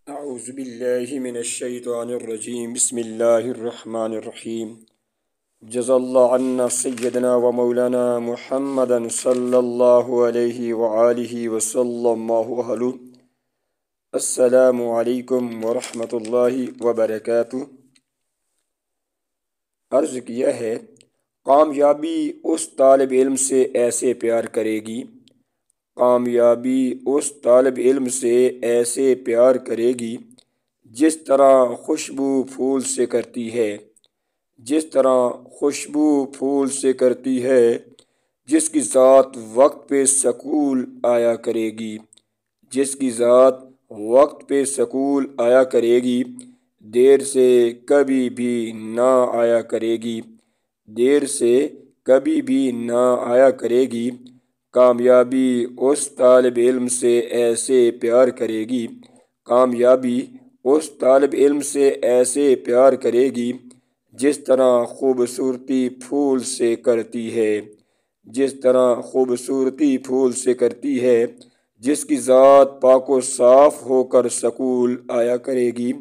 أعوذ بالله من الشيطان الرجيم بسم الله الرحمن الرحيم جزا الله عنا سيدنا ومولانا محمدا صلى الله عليه وآله وسلم ما هو أهله السلام عليكم ورحمة الله وبركاته۔ عرض کیا ہے کامیابی اس طالب علم سے ایسے پیار کرے گی، کامیابی اس طالب علم سے ایسے پیار کرے گی جس طرح خوشبو پھول سے کرتی ہے، جس طرح خوشبو پھول سے کرتی ہے، جس کی ذات وقت پہ سکول آیا کرے گی، جس کی ذات وقت پہ سکول آیا کرے گی، دیر سے کبھی بھی نہ آیا کرے گی، دیر سے کبھی بھی نہ آیا کرے گی۔ کامیابی اس طالب علم سے ایسے پیار کرے گی، کامیابی اس طالب علم سے ایسے پیار کرے گی جس طرح خوبصورتی پھول سے کرتی ہے، جس طرح خوبصورتی پھول سے کرتی ہے، جس کی ذات پاک و صاف ہو کر سکول آیا کرے گی،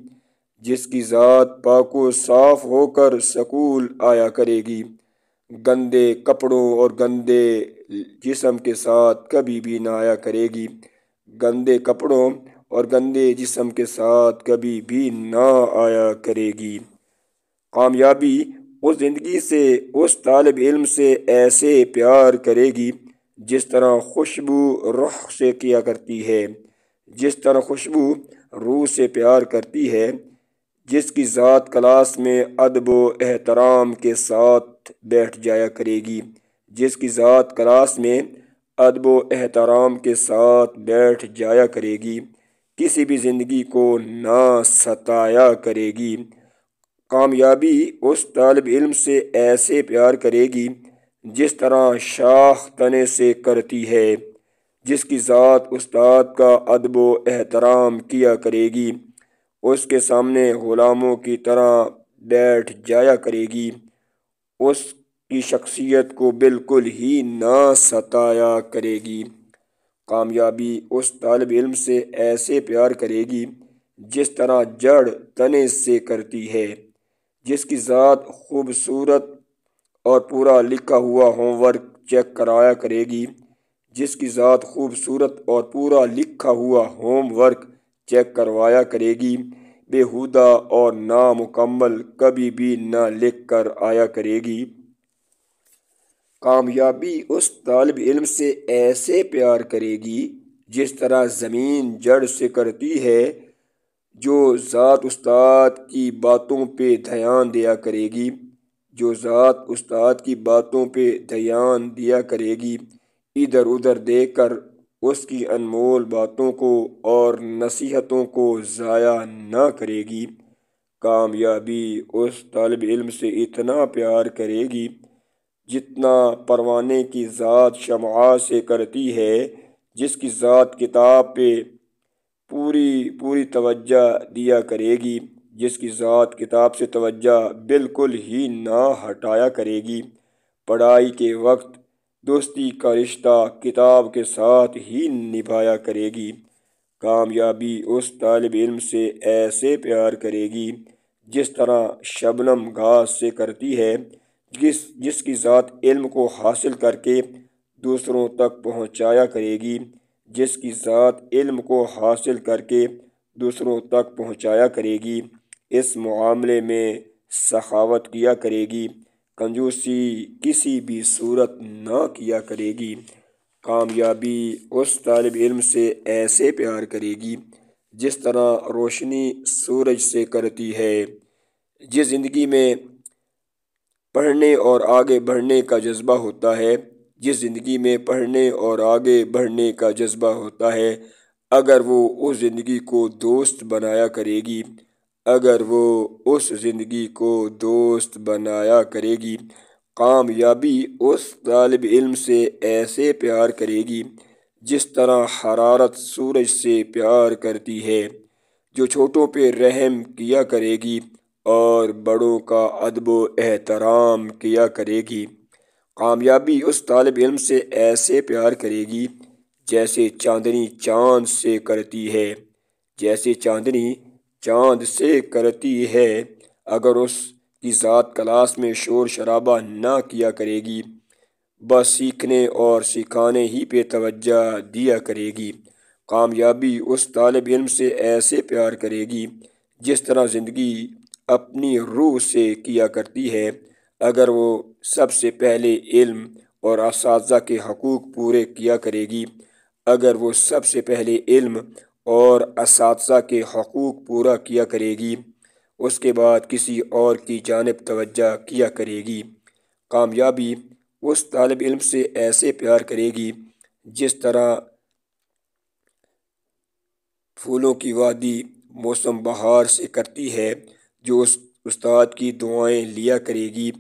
جس کی ذات پاک و صاف ہو کر سکول آیا کرے گی، گندے کپڑوں اور گندے جسم کے ساتھ کبھی بھی نہ آیا کرے گی، گندے کپڑوں اور گندے جسم کے ساتھ کبھی بھی نہ آیا کرے گی۔ کامیابی اس زندگی سے اس طالب علم سے ایسے پیار کرے گی جس طرح خوشبو روح سے کیا کرتی ہے، جس طرح خوشبو روح سے پیار کرتی ہے، جس کی ذات کلاس میں ادب و احترام کے ساتھ بیٹھ جایا کرے گی، جس کی ذات کلاس میں ادب و احترام کے ساتھ بیٹھ جایا کرے گی، کسی بھی زندگی کو نہ ستایا کرے گی۔ کامیابی اس طالب علم سے ایسے پیار کرے گی جس طرح شاخ تنے سے کرتی ہے، جس کی ذات استاد کا ادب و احترام کیا کرے گی، اس کے سامنے غلاموں کی طرح بیٹھ جایا کرے گی، اس کی شخصیت کو بالکل ہی نہ ستایا کرے گی۔ کامیابی اس طالب علم سے ایسے پیار کرے گی جس طرح جڑ تنے سے کرتی ہے، جس کی ذات خوبصورت اور پورا لکھا ہوا ہوم ورک چیک کرایا کرے گی، جس کی ذات خوبصورت اور پورا لکھا ہوا ہوم ورک چیک کروایا کرے گی، بیہودہ اور نامکمل کبھی بھی نہ لکھ کر آیا کرے گی۔ کامیابی اس طالب علم سے ایسے پیار کرے گی جس طرح زمین جڑ سے کرتی ہے، جو ذات استاد کی باتوں پہ دھیان دیا کرے گی، جو ذات استاد کی باتوں پہ دھیان دیا کرے گی، ادھر ادھر دیکھ کر اس کی انمول باتوں کو اور نصیحتوں کو ضائع نہ کرے گی۔ کامیابی اس طالب علم سے اتنا پیار کرے گی جتنا پروانے کی ذات شمعاء سے کرتی ہے، جس کی ذات کتاب پہ پوری توجہ دیا کرے گی، جس کی ذات کتاب سے توجہ بالکل ہی نہ ہٹایا کرے گی، پڑھائی کے وقت دوستی کا رشتہ کتاب کے ساتھ ہی نبھایا کرے گی۔ کامیابی اس طالب علم سے ایسے پیار کرے گی جس طرح شبنم گھاس سے کرتی ہے، جس کی ذات علم کو حاصل کر کے دوسروں تک پہنچایا کرے گی، جس کی ذات علم کو حاصل کر کے دوسروں تک پہنچایا کرے گی، اس معاملے میں سخاوت کیا کرے گی، کنجوسی کسی بھی صورت نہ کیا کرے گی۔ کامیابی اس طالب علم سے ایسے پیار کرے گی جس طرح روشنی سورج سے کرتی ہے، جس زندگی میں پڑھنے اور آگے بڑھنے کا جذبہ ہوتا ہے، جس زندگی میں پڑھنے اور آگے بڑھنے کا جذبہ ہوتا ہے، اگر وہ اس زندگی کو دوست بنایا کرے گی، اگر وہ اس زندگی کو دوست بنایا کرے گی، کامیابی اس طالب علم سے ایسے پیار کرے گی جس طرح حرارت سورج سے پیار کرتی ہے، جو چھوٹوں پہ رحم کیا کرے گی اور بڑوں کا ادب و احترام کیا کرے گی۔ کامیابی اس طالب علم سے ایسے پیار کرے گی جیسے چاندنی چاند سے کرتی ہے، جیسے چاندنی چاند سے کرتی ہے۔ اگر اس کی ذات کلاس میں شور شرابہ نہ کیا کرے گی، بس سیکھنے اور سکھانے ہی پہ توجہ دیا کرے گی۔ کامیابی اس طالب علم سے ایسے پیار کرے گی جس طرح زندگی اپنی روح سے کیا کرتی ہے۔ اگر وہ سب سے پہلے علم اور اساتذہ کے حقوق پورے کیا کرے گی، اگر وہ سب سے پہلے علم اور اساتذہ کے حقوق پورا کیا کرے گی، اس کے بعد کسی اور کی جانب توجہ کیا کرے گی۔ کامیابی اس طالب علم سے ایسے پیار کرے گی جس طرح پھولوں کی وادی موسم بہار سے کرتی ہے، جو اس استاد کی دعائیں لیا کرے گی،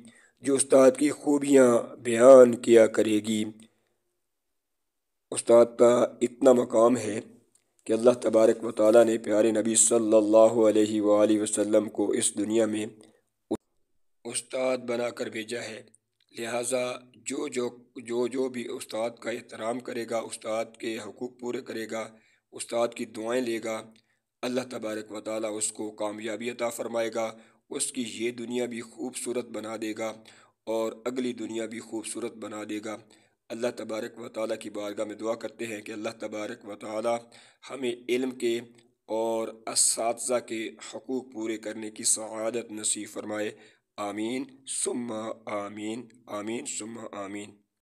جو استاد کی خوبیاں بیان کیا کرے گی۔ استاد کا اتنا مقام ہے کہ اللہ تبارک و تعالیٰ نے پیارے نبی صلی اللہ علیہ وآلہ وسلم کو اس دنیا میں استاد بنا کر بھیجا ہے۔ لہٰذا جو بھی استاد کا احترام کرے گا، استاد کے حقوق پورے کرے گا، استاد کی دعائیں لے گا، اللہ تبارک و تعالیٰ اس کو کامیابی عطا فرمائے گا۔ اس کی یہ دنیا بھی خوبصورت بنا دے گا اور اگلی دنیا بھی خوبصورت بنا دے گا۔ اللہ تبارک و تعالیٰ کی بارگاہ میں دعا کرتے ہیں کہ اللہ تبارک و تعالیٰ ہمیں علم کے اور اساتذہ کے حقوق پورے کرنے کی سعادت نصیب فرمائے۔ آمین ثم آمین، آمین ثم آمین۔